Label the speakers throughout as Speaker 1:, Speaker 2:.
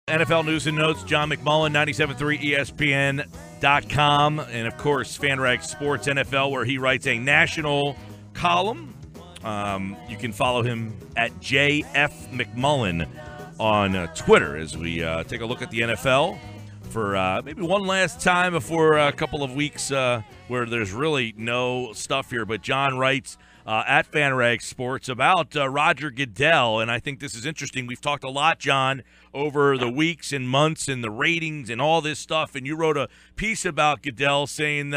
Speaker 1: NFL News and Notes, John McMullen, 97.3 ESPN.com, and, of course, FanRag Sports NFL, where he writes a national column. You can follow him at JF McMullen on Twitter as we take a look at the NFL for maybe one last time before a couple of weeks where there's really no stuff here. But John writes at FanRag Sports about Roger Goodell, and I think this is interesting. We've talked a lot, John, over the weeks and months and the ratings and all this stuff, and you wrote a piece about Goodell saying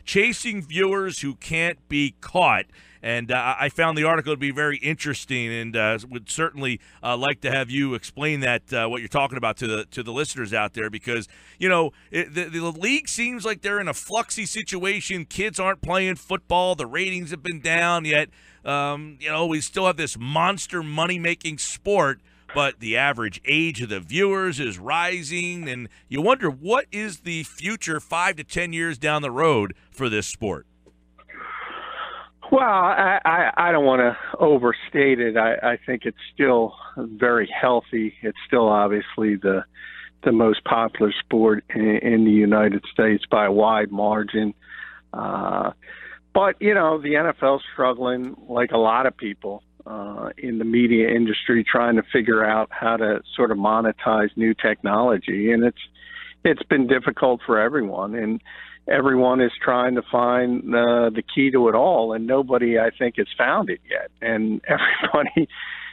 Speaker 1: chasing viewers who can't be caught. And I found the article to be very interesting, and would certainly like to have you explain that what you're talking about to the listeners out there, because the league seems like they're in a fluxy situation. Kids aren't playing football. The ratings have been down. Yet we still have this monster money making sport, but the average age of the viewers is rising, and you wonder what is the future 5 to 10 years down the road for this sport.
Speaker 2: Well, I don't want to overstate it. I think it's still very healthy. It's still obviously the most popular sport in the United States by a wide margin. But, the NFL's struggling like a lot of people in the media industry, trying to figure out how to sort of monetize new technology. And it's been difficult for everyone. And everyone is trying to find the key to it all, and nobody, I think, has found it yet. And everybody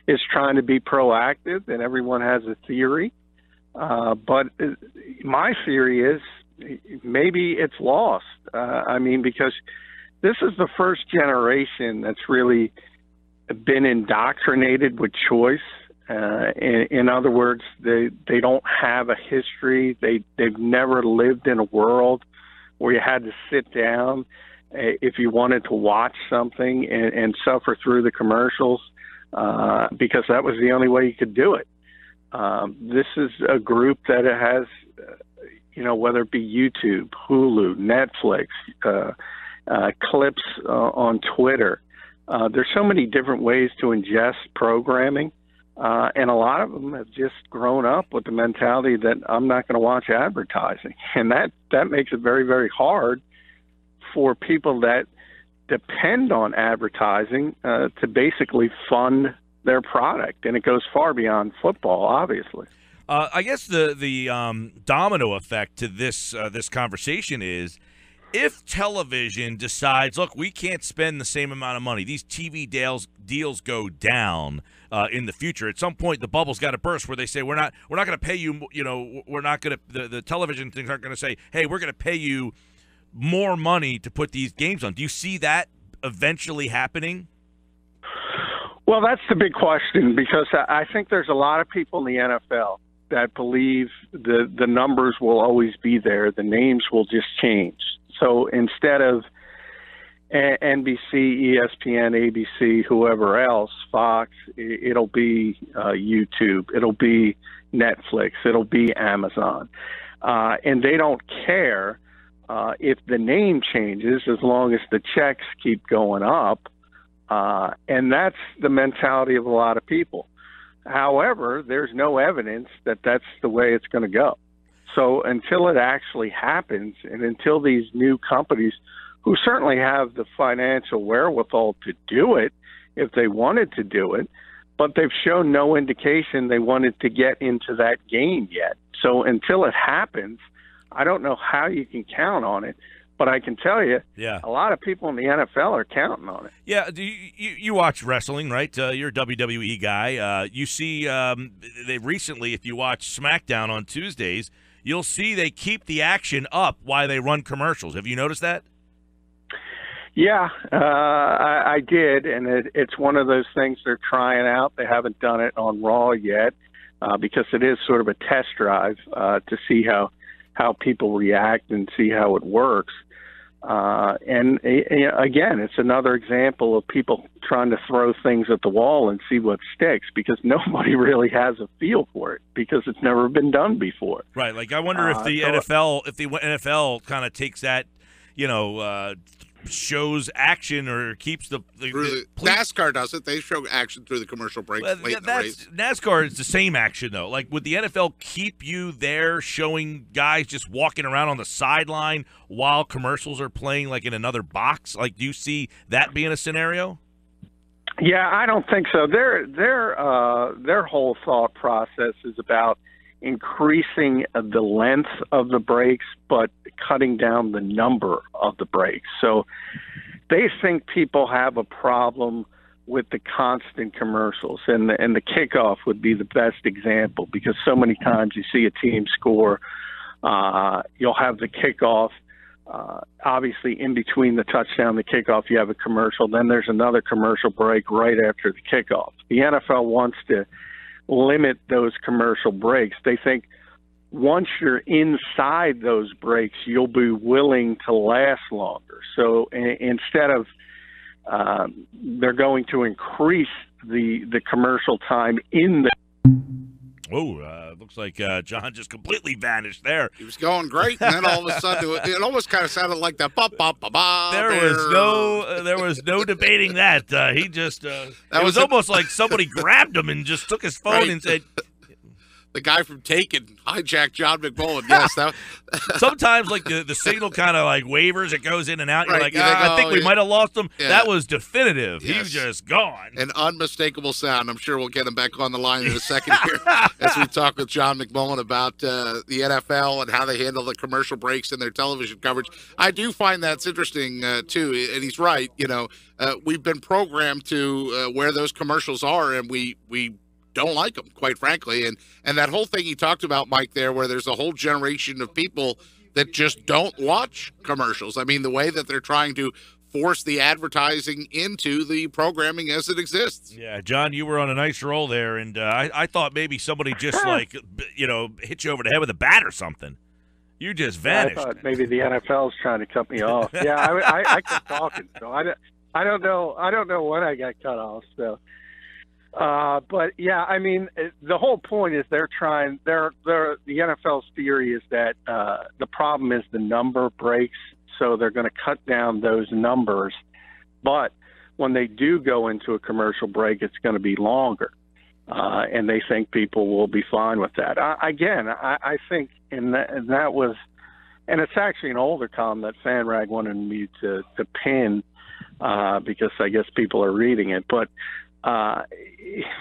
Speaker 2: is trying to be proactive, and everyone has a theory. But my theory is maybe it's lost. Because this is the first generation that's really been indoctrinated with choice. In other words, they don't have a history. They've never lived in a world where you had to sit down if you wanted to watch something and suffer through the commercials because that was the only way you could do it. This is a group that has, whether it be YouTube, Hulu, Netflix, clips on Twitter. There's so many different ways to ingest programming. And a lot of them have just grown up with the mentality that I'm not going to watch advertising. And that makes it very, very hard for people that depend on advertising to basically fund their product. And it goes far beyond football, obviously.
Speaker 1: I guess the domino effect to this conversation is if television decides, look, we can't spend the same amount of money, these TV deals go down in the future. At some point, the bubble's got to burst where they say we're not going to pay you. We're not going to. The television things aren't going to say, hey, we're going to pay you more money to put these games on. Do you see that eventually happening?
Speaker 2: Well, that's the big question, because I think there's a lot of people in the NFL that believe the numbers will always be there. The names will just change. So instead of NBC, ESPN, ABC, whoever else, Fox, it'll be YouTube, it'll be Netflix, it'll be Amazon. And they don't care if the name changes as long as the checks keep going up. And that's the mentality of a lot of people. However, there's no evidence that that's the way it's going to go. So until it actually happens, and until these new companies, who certainly have the financial wherewithal to do it if they wanted to do it, but they've shown no indication they wanted to get into that game yet. So until it happens, I don't know how you can count on it. But I can tell you, a lot of people in the NFL are counting on it.
Speaker 1: Yeah, you watch wrestling, right? You're a WWE guy. You see they recently, if you watch SmackDown on Tuesdays, you'll see they keep the action up while they run commercials. Have you noticed that?
Speaker 2: Yeah, I did, and it's one of those things they're trying out. They haven't done it on Raw yet because it is sort of a test drive to see how people react and see how it works. And again, it's another example of people trying to throw things at the wall and see what sticks, because nobody really has a feel for it because it's never been done before.
Speaker 1: Right. Like, I wonder if the NFL kind of takes that, shows action or keeps the
Speaker 3: NASCAR does it. They show action through the commercial breaks late in the race.
Speaker 1: NASCAR is the same action though. Like, would the NFL keep you there showing guys just walking around on the sideline while commercials are playing, like in another box? Like, do you see that being a scenario?
Speaker 2: Yeah, I don't think so. Their whole thought process is about increasing the length of the breaks, but cutting down the number of the breaks. So they think people have a problem with the constant commercials, and the kickoff would be the best example, because so many times you see a team score, you'll have the kickoff. Obviously, in between the touchdown and the kickoff, you have a commercial. Then there's another commercial break right after the kickoff. The NFL wants to limit those commercial breaks. They think once you're inside those breaks, you'll be willing to last longer. So instead of they're going to increase the commercial time in the.
Speaker 1: Looks like John just completely vanished there.
Speaker 3: He was going great, and then all of a sudden it almost kind of sounded like that.
Speaker 1: There was no debating that. He just it was almost like somebody grabbed him and just took his phone and said.
Speaker 3: The guy from Taken hijacked John McMullen. Yes,
Speaker 1: sometimes like the signal kind of like wavers, it goes in and out. You're like, I think we might have lost him. Yeah. That was definitive. Yes. He was just gone.
Speaker 3: An unmistakable sound. I'm sure we'll get him back on the line in a second here as we talk with John McMullen about the NFL and how they handle the commercial breaks in their television coverage. I do find that's interesting too, and he's right. You know, we've been programmed to where those commercials are, and we don't like them, quite frankly. And that whole thing he talked about, Mike, there, where there's a whole generation of people that just don't watch commercials. I mean, the way that they're trying to force the advertising into the programming as it exists.
Speaker 1: Yeah, John, you were on a nice roll there, and I thought maybe somebody just, like, hit you over the head with a bat or something. You just vanished.
Speaker 2: I thought maybe the NFL's trying to cut me off. Yeah, I kept talking, so I don't know when I got cut off, so. But yeah, I mean, the whole point is the NFL's theory is that the problem is the number breaks, so they're going to cut down those numbers. But when they do go into a commercial break, it's going to be longer, and they think people will be fine with that. I think, and that was, and it's actually an older column that FanRag wanted me to pin because I guess people are reading it, but.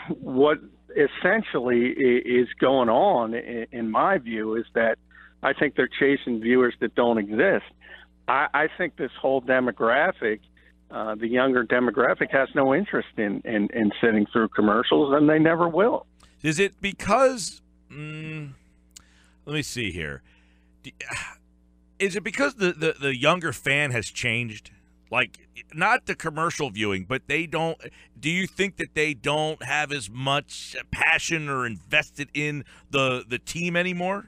Speaker 2: What essentially is going on, in my view, is that I think they're chasing viewers that don't exist. I think this whole demographic, the younger demographic, has no interest in sitting through commercials, and they never will.
Speaker 1: Is it because let me see here. Is it because the younger fan has changed? Like, not the commercial viewing, but they don't – do you think that they don't have as much passion or invested in the team anymore?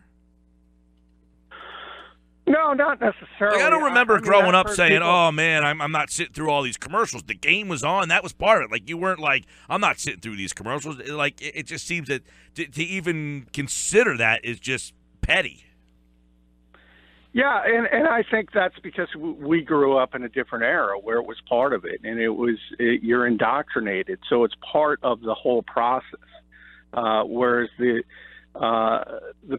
Speaker 2: No, not necessarily.
Speaker 1: Like, I don't remember growing up saying, oh, man, I'm not sitting through all these commercials. The game was on. That was part of it. Like, you weren't like, I'm not sitting through these commercials. Like, it just seems that to even consider that is just petty.
Speaker 2: Yeah, and I think that's because we grew up in a different era where it was part of it, and you're indoctrinated, so it's part of the whole process. Whereas the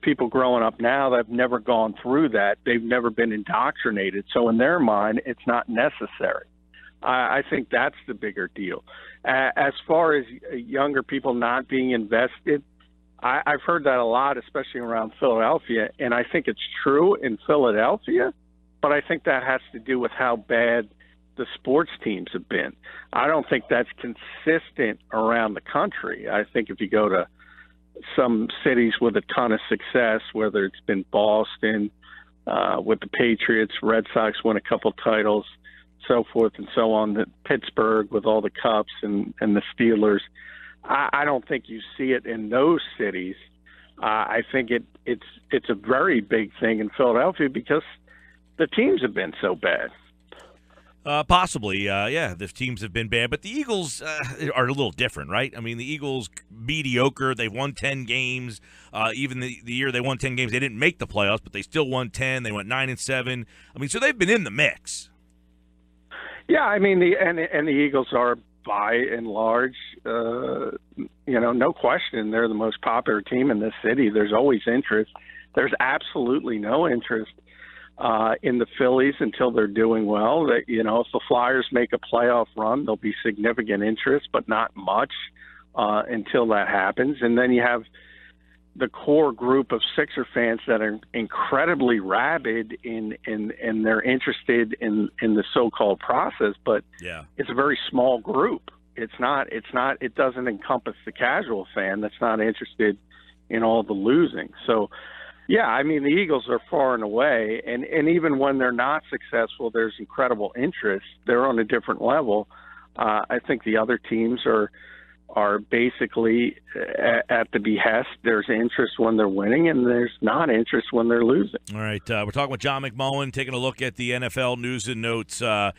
Speaker 2: people growing up now that have never gone through that, they've never been indoctrinated, so in their mind, it's not necessary. I think that's the bigger deal. As far as younger people not being invested, I've heard that a lot, especially around Philadelphia, and I think it's true in Philadelphia, but I think that has to do with how bad the sports teams have been. I don't think that's consistent around the country. I think if you go to some cities with a ton of success, whether it's been Boston with the Patriots, Red Sox win a couple titles, so forth and so on, Pittsburgh with all the cups and the Steelers, I don't think you see it in those cities. I think it's a very big thing in Philadelphia because the teams have been so bad.
Speaker 1: Possibly, yeah, the teams have been bad, but the Eagles are a little different, right? I mean, the Eagles, mediocre. They've won 10 games. Even the year they won 10 games, they didn't make the playoffs, but they still won 10. They went 9-7. I mean, so they've been in the mix.
Speaker 2: Yeah, I mean the Eagles are by and large, no question, they're the most popular team in this city. There's always interest. There's absolutely no interest in the Phillies until they're doing well. That if the Flyers make a playoff run, there'll be significant interest, but not much until that happens. And then you have the core group of Sixer fans that are incredibly rabid in they're interested in the so-called process, but it's a very small group. It doesn't encompass the casual fan that's not interested in all the losing. So yeah, I mean the Eagles are far and away, and even when they're not successful, there's incredible interest. They're on a different level. I think the other teams are basically at the behest. There's interest when they're winning, and there's not interest when they're losing.
Speaker 1: All right, we're talking with John McMullen, taking a look at the NFL news and notes. The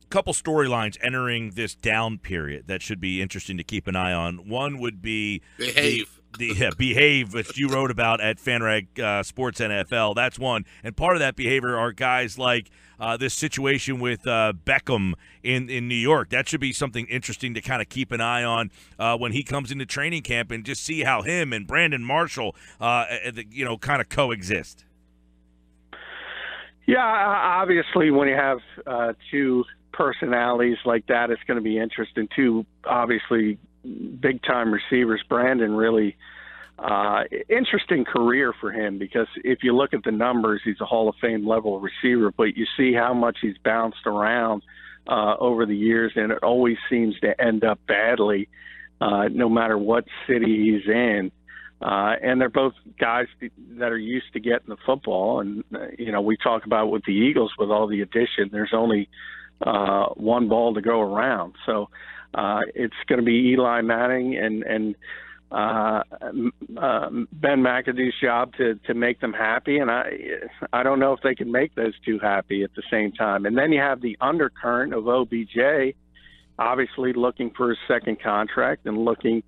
Speaker 1: couple storylines entering this down period that should be interesting to keep an eye on. One would be behave, which you wrote about at FanRag Sports NFL. That's one, and part of that behavior are guys like this situation with Beckham in New York. That should be something interesting to kind of keep an eye on when he comes into training camp, and just see how him and Brandon Marshall, kind of coexist.
Speaker 2: Yeah, obviously, when you have two personalities like that, it's going to be interesting. Two, obviously, big-time receivers. Brandon really interesting career for him, because if you look at the numbers, he's a Hall of Fame level receiver, but you see how much he's bounced around over the years, and it always seems to end up badly no matter what city he's in. And they're both guys that are used to getting the football. And, we talk about with the Eagles, with all the addition, there's only one ball to go around. So it's going to be Eli Manning and Ben McAdoo's job to make them happy. And I don't know if they can make those two happy at the same time. And then you have the undercurrent of OBJ, obviously looking for his second contract and looking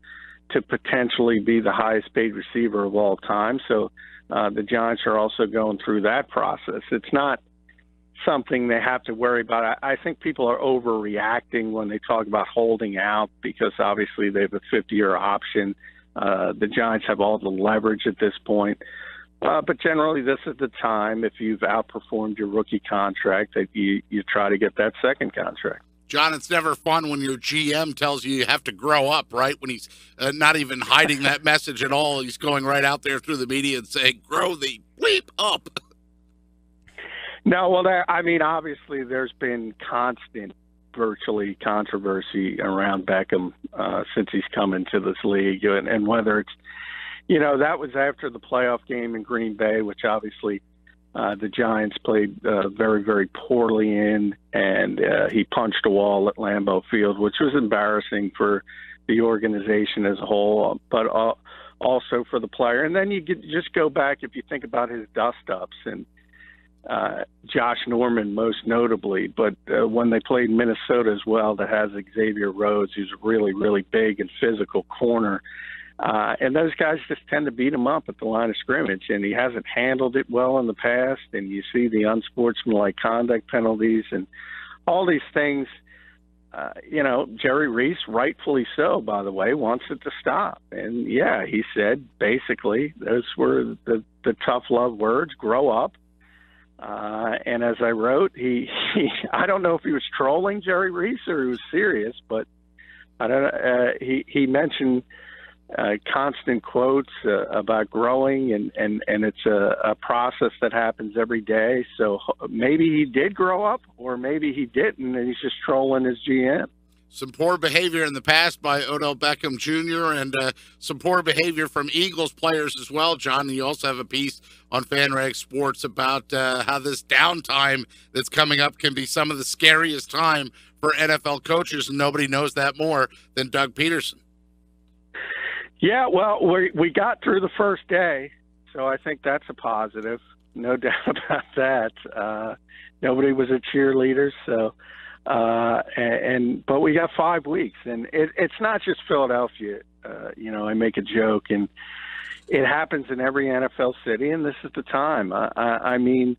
Speaker 2: to potentially be the highest paid receiver of all time. So the Giants are also going through that process. It's not something they have to worry about. I think people are overreacting when they talk about holding out, because obviously they have a 50-year option. The Giants have all the leverage at this point. But generally, this is the time, if you've outperformed your rookie contract, that you try to get that second contract.
Speaker 3: John, it's never fun when your GM tells you have to grow up, right? When he's not even hiding that message at all. He's going right out there through the media and saying, grow the bleep up.
Speaker 2: No, well, obviously there's been constant, virtually, controversy around Beckham since he's come into this league. And whether it's, that was after the playoff game in Green Bay, which obviously the Giants played very, very poorly in, and he punched a wall at Lambeau Field, which was embarrassing for the organization as a whole, but also for the player. And then you just go back, if you think about his dust-ups, and Josh Norman most notably, but when they played Minnesota as well, that has Xavier Rhodes, who's a really, really big and physical corner. And those guys just tend to beat him up at the line of scrimmage, and he hasn't handled it well in the past. And you see the unsportsmanlike conduct penalties and all these things. Jerry Reese, rightfully so, by the way, wants it to stop. And yeah, he said basically those were the tough love words: grow up. And as I wrote, he I don't know if he was trolling Jerry Reese or he was serious, but I don't know. He mentioned constant quotes about growing, and it's a process that happens every day. So maybe he did grow up, or maybe he didn't, and he's just trolling his GM.
Speaker 3: Some poor behavior in the past by Odell Beckham Jr. and some poor behavior from Eagles players as well, John. You also have a piece on FanRag Sports about how this downtime that's coming up can be some of the scariest time for NFL coaches, and nobody knows that more than Doug Peterson.
Speaker 2: Yeah, well, we got through the first day, so I think that's a positive. No doubt about that. Nobody was a cheerleader, so but we got 5 weeks, and it's not just Philadelphia. I make a joke, and it happens in every NFL city, and this is the time. I mean,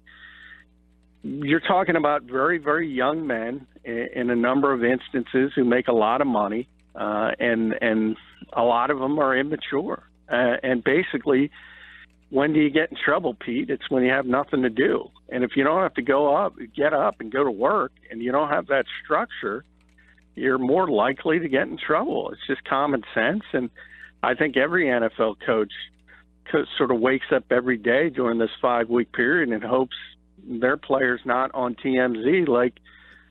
Speaker 2: you're talking about very, very young men in a number of instances who make a lot of money, and a lot of them are immature. And basically, when do you get in trouble, Pete? It's when you have nothing to do. And if you don't have to get up and go to work, and you don't have that structure, you're more likely to get in trouble. It's just common sense. And I think every NFL coach sort of wakes up every day during this 5-week period and hopes their player's not on TMZ like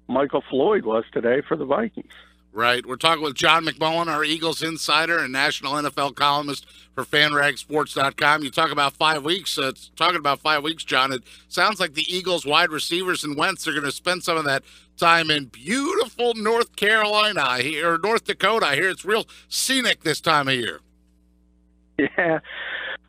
Speaker 2: Michael Floyd was today for the Vikings.
Speaker 3: Right. We're talking with John McMullen, our Eagles insider and national NFL columnist for FanRagSports.com. You talk about 5 weeks. Talking about 5 weeks, John, it sounds like the Eagles wide receivers and Wentz are going to spend some of that time in beautiful North Carolina, or North Dakota. I hear it's real scenic this time of year.
Speaker 2: Yeah.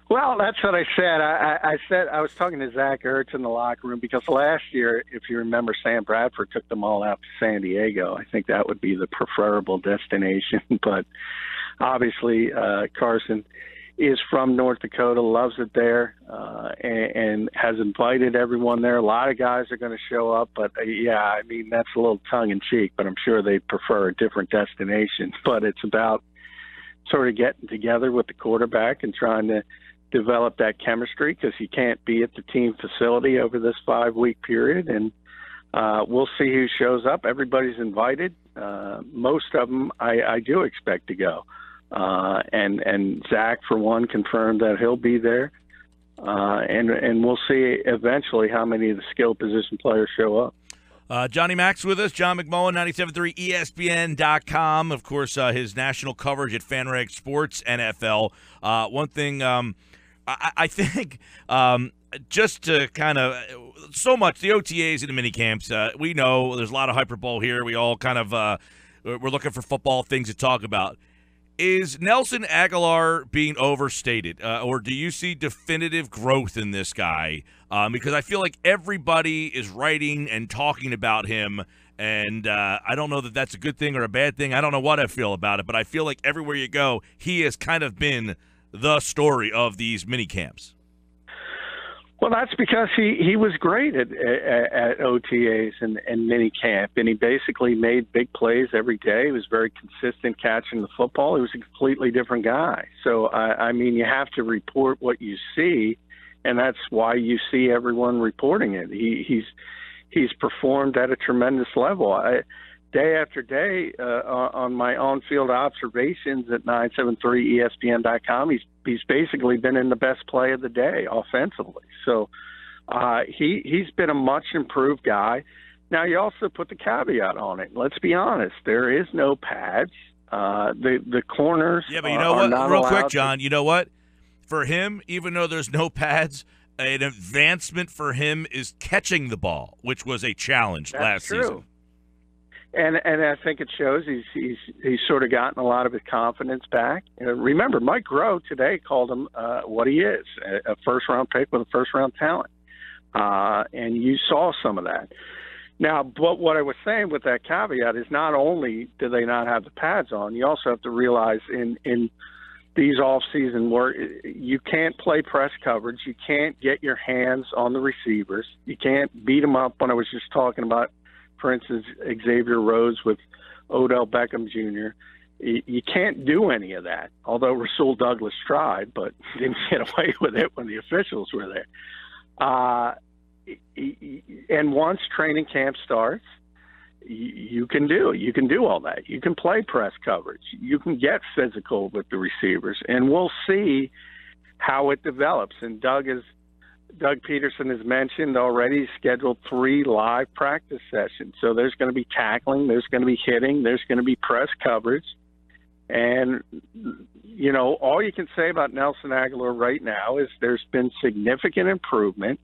Speaker 2: Well, that's what I said. I was talking to Zach Ertz in the locker room because last year, if you remember, Sam Bradford took them all out to San Diego. I think that would be the preferable destination. But obviously, Carson is from North Dakota, loves it there, and has invited everyone there. A lot of guys are going to show up. But, yeah, I mean, that's a little tongue-in-cheek, but I'm sure they prefer a different destination. But it's about sort of getting together with the quarterback and trying to develop that chemistry, because you can't be at the team facility over this 5-week period. And we'll see who shows up. Everybody's invited. Most of them I do expect to go. And Zach, for one, confirmed that he'll be there. And we'll see eventually how many of the skill position players show up.
Speaker 1: Johnny Mac's with us. John McMullen, 97.3 ESPN.com. Of course, his national coverage at FanRag Sports NFL. One thing I think just to kind of so much, the OTAs and the mini camps, we know there's a lot of hyperbole here. We all kind of we're looking for football things to talk about. Is Nelson Agholor being overstated, or do you see definitive growth in this guy? Because I feel like everybody is writing and talking about him, and I don't know that that's a good thing or a bad thing. I don't know what I feel about it, but I feel like everywhere you go, he has kind of been the story of these mini camps.
Speaker 2: Well, that's because he was great at OTAs and mini camp, and he basically made big plays every day. He was very consistent catching the football. He was a completely different guy. So, I mean, you have to report what you see, and that's why you see everyone reporting it. He's performed at a tremendous level. Day after day, on my on-field observations at 973ESPN.com, he's basically been in the best play of the day offensively. So he's been a much improved guy. Now, you also put the caveat on it. Let's be honest, there is no pads. The corners.
Speaker 1: Yeah, but you know what? Real quick, John. You know what? For him, even though there's no pads, an advancement for him is catching the ball, which was a challenge last season.
Speaker 2: And I think it shows he's sort of gotten a lot of his confidence back. Remember, Mike Groh today called him what he is, a first-round pick with a first-round talent. And you saw some of that. Now, but what I was saying with that caveat is not only do they not have the pads on, you also have to realize in these off-season where you can't play press coverage, you can't get your hands on the receivers, you can't beat them up when I was just talking about, for instance, Xavier Rhodes with Odell Beckham Jr. You can't do any of that, although Rasul Douglas tried, but didn't get away with it when the officials were there. And once training camp starts, you can do all that. You can play press coverage. You can get physical with the receivers, and we'll see how it develops. And Doug Peterson has mentioned already scheduled 3 live practice sessions. So there's going to be tackling, there's going to be hitting, there's going to be press coverage. And, you know, all you can say about Nelson Agholor right now is there's been significant improvement.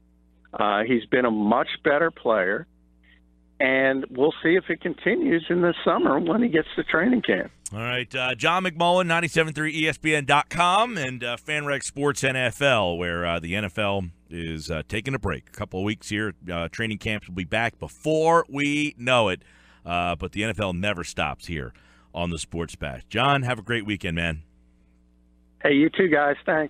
Speaker 2: He's been a much better player. And we'll see if it continues in the summer when he gets to training camp.
Speaker 1: All right, John McMullen, 97.3 ESPN.com, and FanRag Sports NFL, where the NFL is taking a break. A couple of weeks here. Training camps will be back before we know it. But the NFL never stops here on the Sports Bash. John, have a great weekend, man.
Speaker 2: Hey, you too, guys. Thanks.